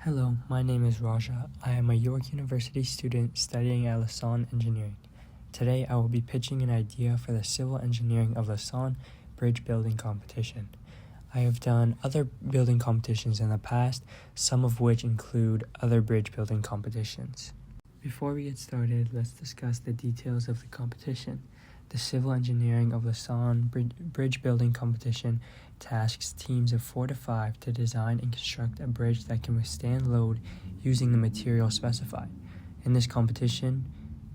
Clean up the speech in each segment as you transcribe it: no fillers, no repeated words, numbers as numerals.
Hello, my name is Raja. I am a York University student studying at Lausanne Engineering. Today I will be pitching an idea for the Civil Engineering of Lausanne Bridge Building Competition. I have done other building competitions in the past, some of which include other bridge building competitions. Before we get started, let's discuss the details of the competition. The Civil Engineering of Lausanne Bridge Building Competition tasks teams of 4 to 5 to design and construct a bridge that can withstand load using the material specified. In this competition,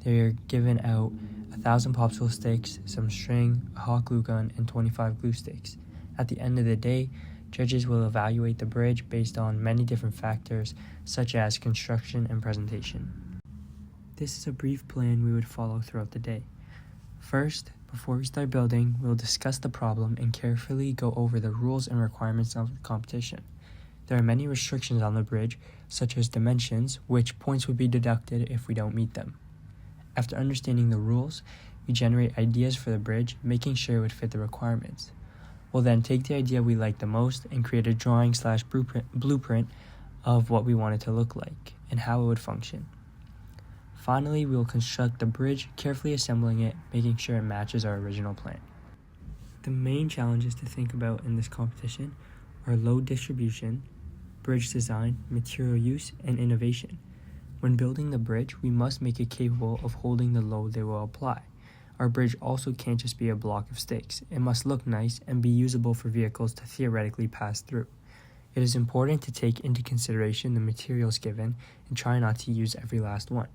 they are given out 1,000 popsicle sticks, some string, a hot glue gun, and 25 glue sticks. At the end of the day, judges will evaluate the bridge based on many different factors, such as construction and presentation. This is a brief plan we would follow throughout the day. First, before we start building, we'll discuss the problem and carefully go over the rules and requirements of the competition. There are many restrictions on the bridge, such as dimensions, which points would be deducted if we don't meet them. After understanding the rules, we generate ideas for the bridge, making sure it would fit the requirements. We'll then take the idea we like the most and create a drawing/blueprint of what we want it to look like and how it would function. Finally, we will construct the bridge, carefully assembling it, making sure it matches our original plan. The main challenges to think about in this competition are load distribution, bridge design, material use, and innovation. When building the bridge, we must make it capable of holding the load they will apply. Our bridge also can't just be a block of sticks. It must look nice and be usable for vehicles to theoretically pass through. It is important to take into consideration the materials given and try not to use every last one.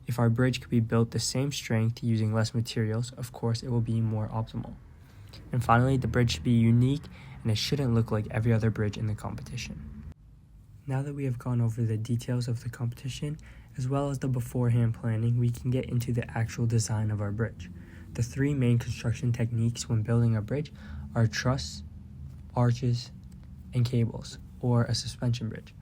If our bridge could be built the same strength using less materials, of course it will be more optimal. And finally, the bridge should be unique and it shouldn't look like every other bridge in the competition. Now that we have gone over the details of the competition, as well as the beforehand planning, we can get into the actual design of our bridge. The 3 main construction techniques when building a bridge are truss, arches, and cables, or a suspension bridge.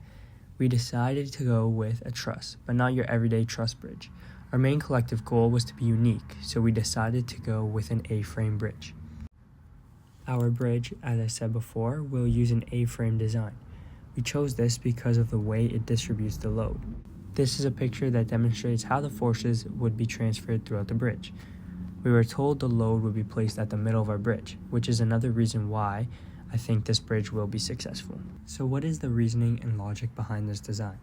We decided to go with a truss, but not your everyday truss bridge. Our main collective goal was to be unique, so we decided to go with an A-frame bridge. Our bridge, as I said before, will use an A-frame design. We chose this because of the way it distributes the load. This is a picture that demonstrates how the forces would be transferred throughout the bridge. We were told the load would be placed at the middle of our bridge, which is another reason why I think this bridge will be successful. So what is the reasoning and logic behind this design?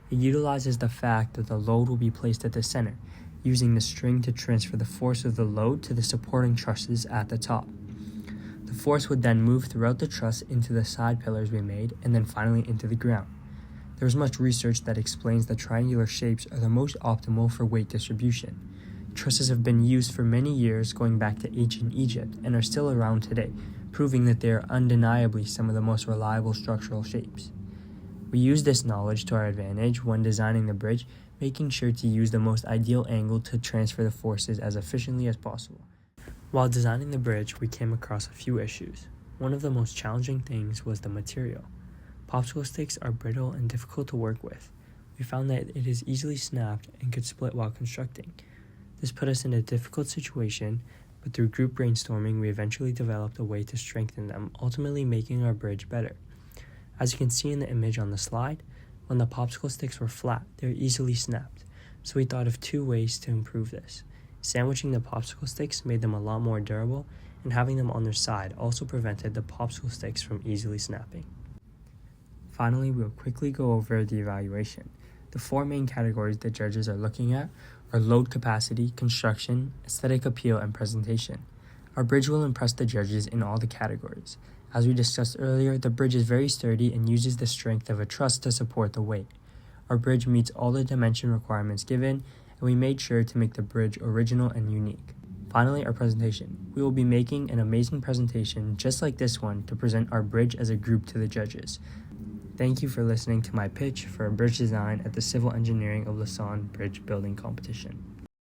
It utilizes the fact that the load will be placed at the center, using the string to transfer the force of the load to the supporting trusses at the top. The force would then move throughout the truss into the side pillars we made, and then finally into the ground. There is much research that explains that triangular shapes are the most optimal for weight distribution. Trusses have been used for many years, going back to ancient Egypt, and are still around today, proving that they are undeniably some of the most reliable structural shapes. We use this knowledge to our advantage when designing the bridge, making sure to use the most ideal angle to transfer the forces as efficiently as possible. While designing the bridge, we came across a few issues. One of the most challenging things was the material. Popsicle sticks are brittle and difficult to work with. We found that it is easily snapped and could split while constructing. This put us in a difficult situation, but through group brainstorming, we eventually developed a way to strengthen them, ultimately making our bridge better. As you can see in the image on the slide, when the popsicle sticks were flat, they were easily snapped. So we thought of 2 ways to improve this. Sandwiching the popsicle sticks made them a lot more durable, and having them on their side also prevented the popsicle sticks from easily snapping. Finally, we'll quickly go over the evaluation. The 4 main categories the judges are looking at are load capacity, construction, aesthetic appeal, and presentation. Our bridge will impress the judges in all the categories. As we discussed earlier, the bridge is very sturdy and uses the strength of a truss to support the weight. Our bridge meets all the dimension requirements given, and we made sure to make the bridge original and unique. Finally, our presentation. We will be making an amazing presentation just like this one to present our bridge as a group to the judges. Thank you for listening to my pitch for a bridge design at the Civil Engineering of Lausanne Bridge Building Competition.